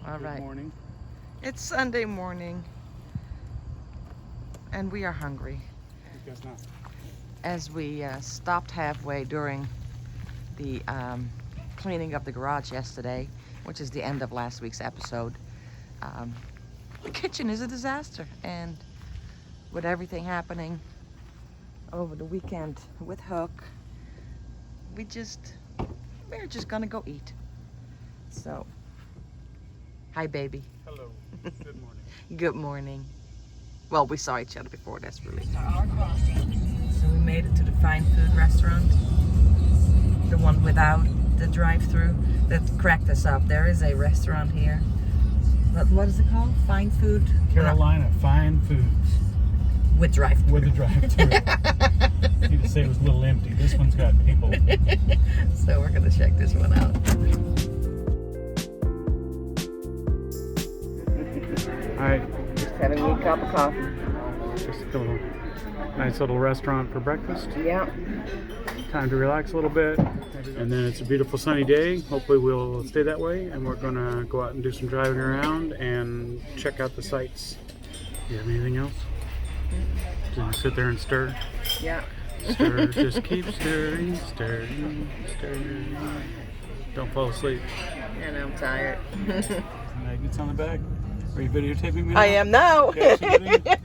All right. Good morning. It's Sunday morning, and we are hungry. Because not. As we stopped halfway during the cleaning of the garage yesterday, which is the end of last week's episode, the kitchen is a disaster, and with everything happening over the weekend with Hook, we're just gonna go eat. So, hi baby. Hello. Good morning. Good morning. Well, we saw each other before, that's really. So we made it to the fine food restaurant, the one without the drive-through that cracked us up. There is a restaurant here. What is it called? Fine Food? Carolina Fine Foods. With drive-through. With a drive-through. Need to say it was a little empty. This one's got people. So we're gonna check this one out. Alright. Just having me a cup of coffee. Just a little nice little restaurant for breakfast. Yeah. Time to relax a little bit. And then it's a beautiful sunny day. Hopefully we'll stay that way, and we're gonna go out and do some driving around and check out the sights. Do you have anything else? Just sit there and stir. Yeah. Stir, just keep stirring, stirring, stirring. Don't fall asleep. And I'm tired. Magnets on the back. Are you videotaping me now? I am now. Okay, so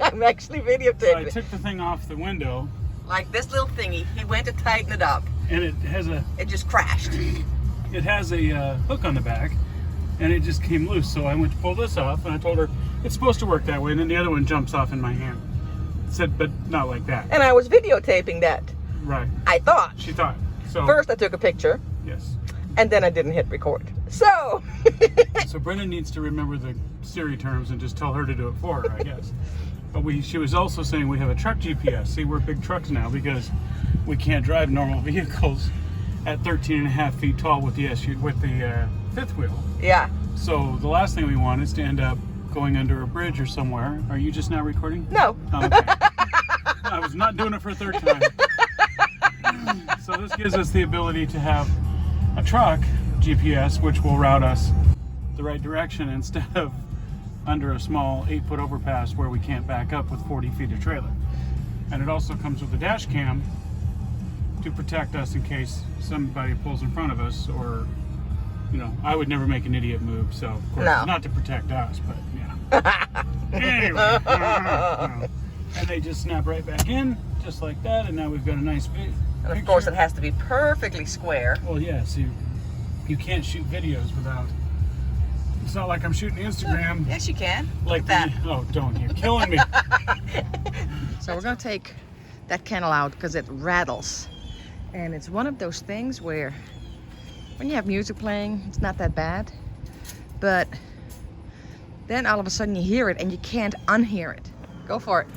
I'm actually so I videotaping. took the thing off the window, Like this little thingy, he went to tighten it up. and it has a It just crashed. hook on the back, and it just came loose. So I went to pull this off, and I told her it's supposed to work that way, and then the other one jumps off in my hand. Said, but not like that. And I was videotaping that. Right. I thought. She thought. So First I took a picture, yes. and then I didn't hit record. So. So Brenda needs to remember the Siri terms and just tell her to do it for her, I guess. But she was also saying we have a truck GPS. See, we're big trucks now because we can't drive normal vehicles at 13.5 feet tall with the fifth wheel. Yeah. So the last thing we want is to end up going under a bridge or somewhere. Are you just now recording? No. Oh, okay. I was not doing it for a third time. So this gives us the ability to have a truck GPS which will route us the right direction instead of under a small 8-foot overpass where we can't back up with 40 feet of trailer. And it also comes with a dash cam to protect us in case somebody pulls in front of us, or, you know, I would never make an idiot move, so of course No. not to protect us, but yeah. Anyway, and they just snap right back in, just like that, and now we've got a nice view. And of course it has to be perfectly square. Well, yes, you can't shoot videos without. It's not like I'm shooting Instagram. Yes, you can. Like that. Oh, don't! You're killing me. So we're gonna take that kennel out because it rattles. And it's one of those things where when you have music playing, it's not that bad. But then all of a sudden you hear it and you can't unhear it. Go for it.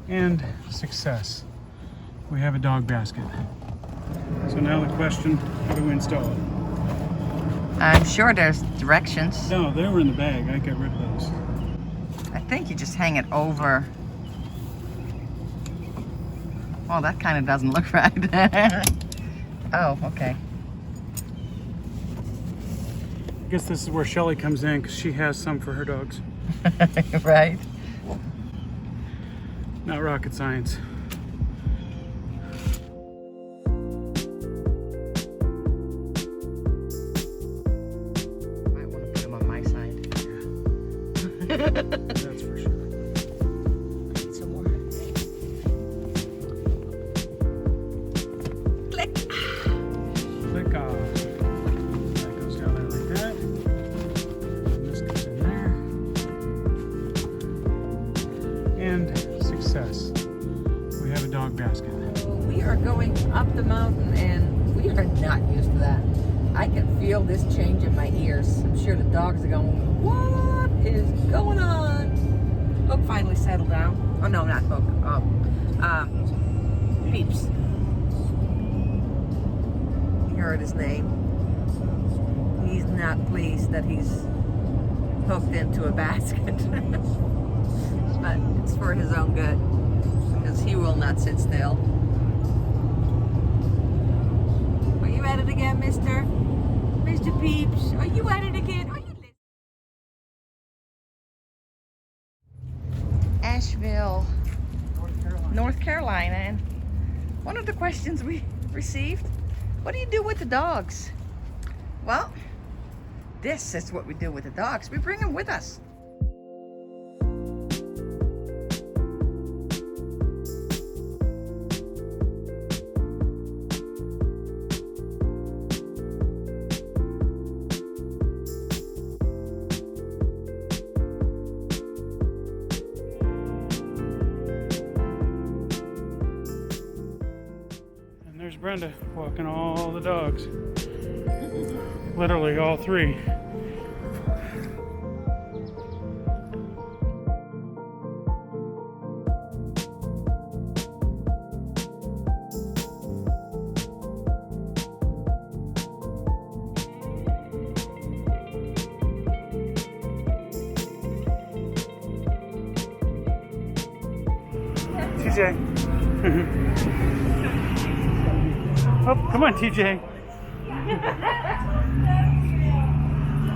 And success. We have a dog basket. So now the question, how do we install it? I'm sure there's directions. No, they were in the bag. I got rid of those. I think you just hang it over. Well, that kind of doesn't look right. Oh, okay. I guess this is where Shelly comes in because she has some for her dogs. Right. Not rocket science. Might want to put him on my side. That's for sure. Need some more. Click. Click off. That goes down there like that. And this goes in there. And success. We have a dog basket. We are going up the mountain and we are not used to that. I can feel this change in my ears. I'm sure the dogs are going, what is going on? Hook finally settled down. Oh no, not Hook. Peeps. You heard his name. He's not pleased that he's hooked into a basket. But it's for his own good, because he will not sit still. Are you at it again, Mr. Peeps? Are you at it again? Asheville, North Carolina, and one of the questions we received, what do you do with the dogs? Well, this is what we do with the dogs. We bring them with us. There's Brenda walking all the dogs. Literally all three. TJ. Oh, come on, TJ.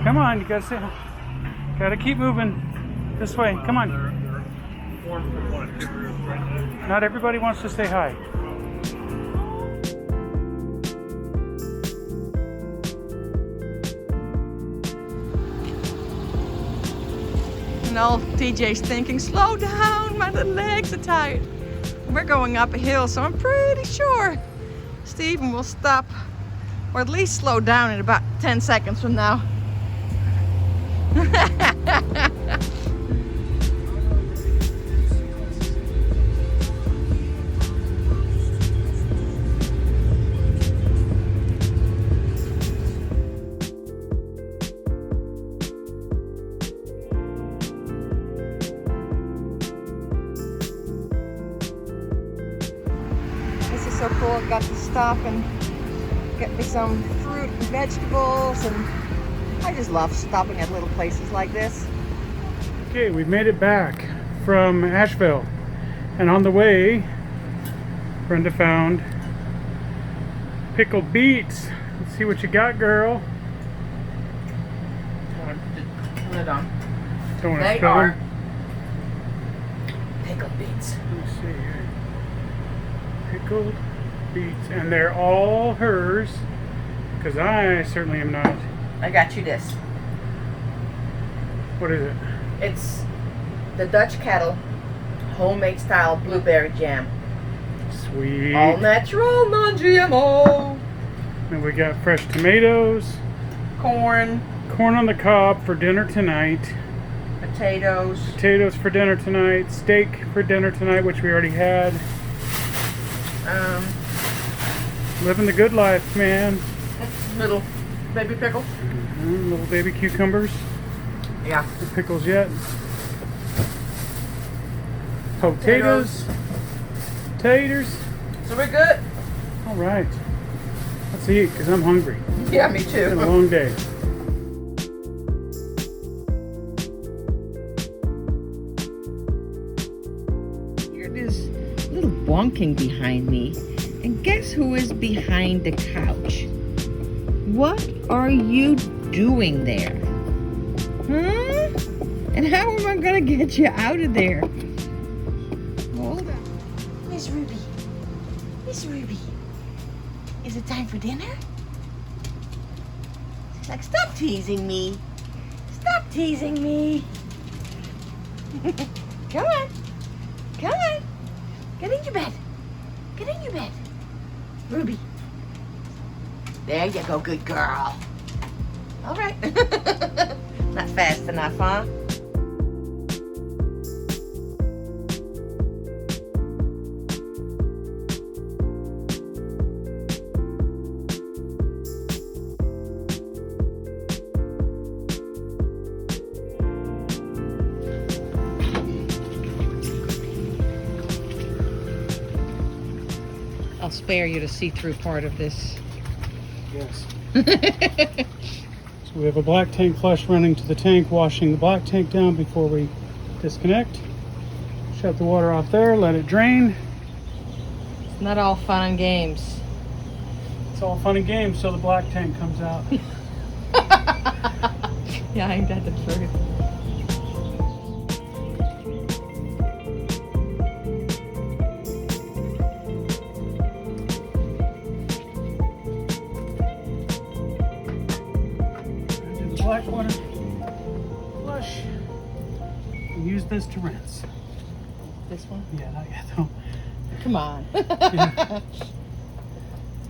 Come on, you gotta keep moving this way. Come on. Not everybody wants to say hi. And all TJ's thinking, slow down, my little legs are tired. We're going up a hill, so I'm pretty sure Steven will stop, or at least slow down in about 10 seconds from now. This is so cool. I got to stop and get me some fruit and vegetables, and I just love stopping at little places like this. Okay, we've made it back from Asheville, and on the way Brenda found pickled beets. Let's see what you got, girl. Put it on. Don't want to They spill are them. pickled beets. Let me see here. Pickled beets, and they're all hers, because I certainly am not. I got you this. What is it? It's the Dutch Kettle homemade style blueberry jam. Sweet. All natural, non-GMO. And we got fresh tomatoes, Corn, corn on the cob for dinner tonight, potatoes. potatoes for dinner tonight, steak for dinner tonight, which we already had. Living the good life, man. Little baby pickle. Little baby cucumbers. Yeah. No pickles yet. Potatoes. Taters. So we're good. All right. Let's eat, because I'm hungry. Yeah, me It's been a too. long day. Hear this little bonking behind me, and guess who is behind the couch? What are you doing there? Huh? And how am I gonna get you out of there? Hold on. Miss Ruby. Miss Ruby. Is it time for dinner? She's like, stop teasing me. Stop teasing me. Come on. Come on. Get in your bed. Get in your bed. Ruby. There you go, good girl. All right. Not fast enough, huh? I'll spare you the see-through part of this. Yes. So we have a black tank flush running to the tank, washing the black tank down before we disconnect. Shut the water off there, let it drain. It's not all fun and games. It's all fun and games till the black tank comes out. Yeah, ain't that the truth? black water flush and use this to rinse. This one? Yeah, not yet though. Come on. Yeah.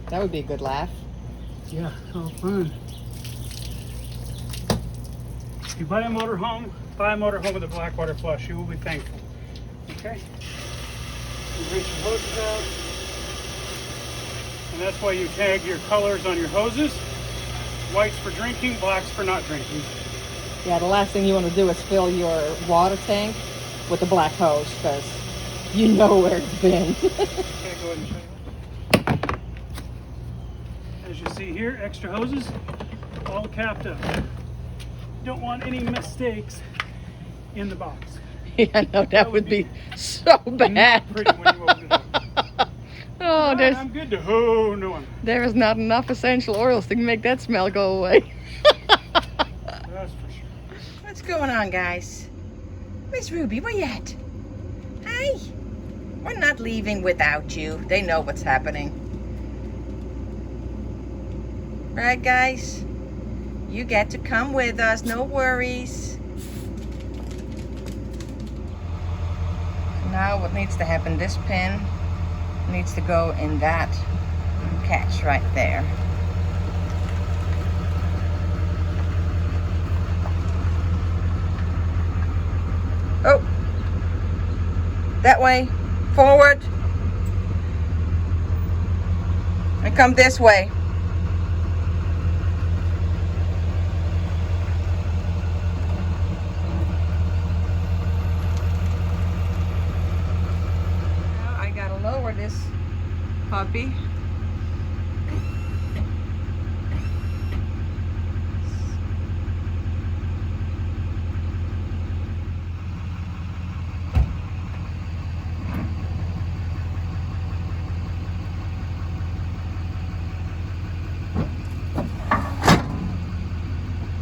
That would be a good laugh. Yeah, oh fun. If you buy a motorhome with a black water flush, you will be thankful. Okay? You rinse your hoses out. And that's why you tag your colors on your hoses. White's for drinking, black's for not drinking. Yeah, the last thing you want to do is fill your water tank with a black hose, because you know where it's been. Okay, go ahead and show you. As you see here, extra hoses, all capped up. Don't want any mistakes in the box. Yeah, I know, that would be so bad. Pretty when you open it up. Oh, I'm good to no, I'm there is not enough essential oils to make that smell go away. that's for sure. What's going on, guys? Miss Ruby, where you at? Hi. We're not leaving without you. They know what's happening. Right, guys? You get to come with us, no worries. Now what needs to happen, this pin needs to go in that catch right there. Oh, that way, forward, and come this way. Now I gotta lower this puppy.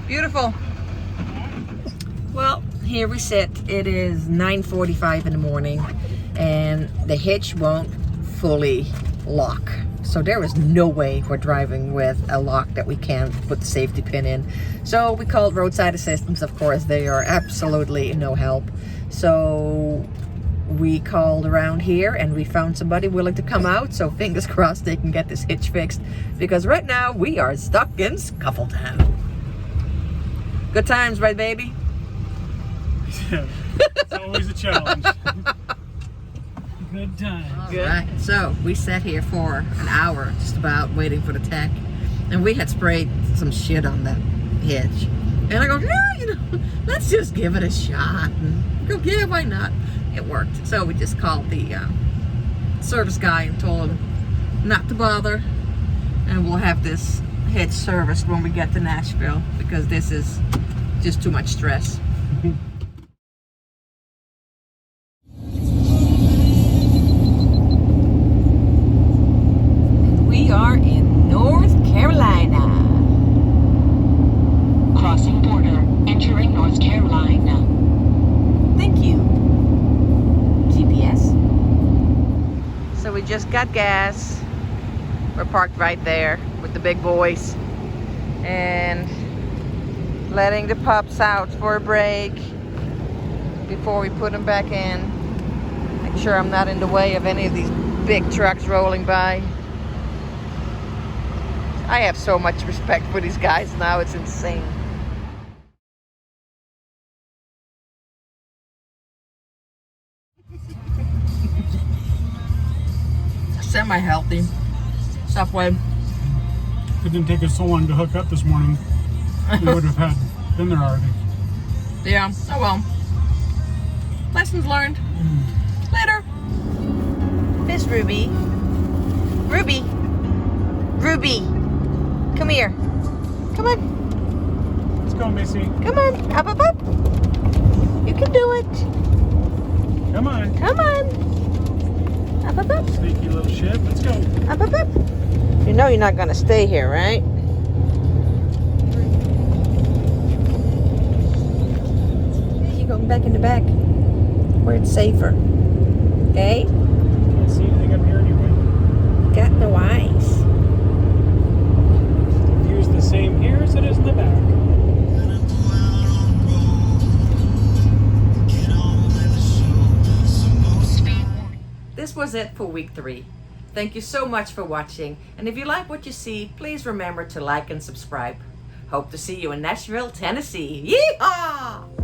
Beautiful. Well, here we sit. It is 9:45 in the morning and the hitch won't fully lock. So there is no way we're driving with a lock that we can't put the safety pin in. So we called roadside assistance, of course. They are absolutely no help. So we called around here and we found somebody willing to come out. So fingers crossed they can get this hitch fixed, because right now we are stuck in Scuffletown. Good times, right, baby? Yeah, it's always a challenge. Good times. Good. Right. So we sat here for an hour, just about, waiting for the tech, and we had sprayed some shit on the hitch. And I go, yeah, you know, let's just give it a shot. And I go, yeah, why not? It worked. So we just called the service guy and told him not to bother, and we'll have this hitch serviced when we get to Nashville, because this is just too much stress. We are in North Carolina. Crossing border, entering North Carolina. Thank you, GPS. So we just got gas. We're parked right there with the big boys and letting the pups out for a break before we put them back in. Make sure I'm not in the way of any of these big trucks rolling by. I have so much respect for these guys now, it's insane. Semi-healthy. Subway. It didn't take us so long to hook up this morning. We would have been there already. Yeah, oh well. Lessons learned. Later. Miss Ruby. Ruby. Ruby. Come here. Come on. Let's go, Missy. Come on. Up, up, up. You can do it. Come on. Come on. Up, up, up. Sneaky little shit. Let's go. Up, up, up. You know you're not going to stay here, right? You're going back in the back where it's safer. Okay? Can't see anything up here anyway. Got no eyes. The view's the same here as it is in the back. this was it for week 3. Thank you so much for watching, and if you like what you see, please remember to like and subscribe. Hope to see you in Nashville, Tennessee. Yeehaw!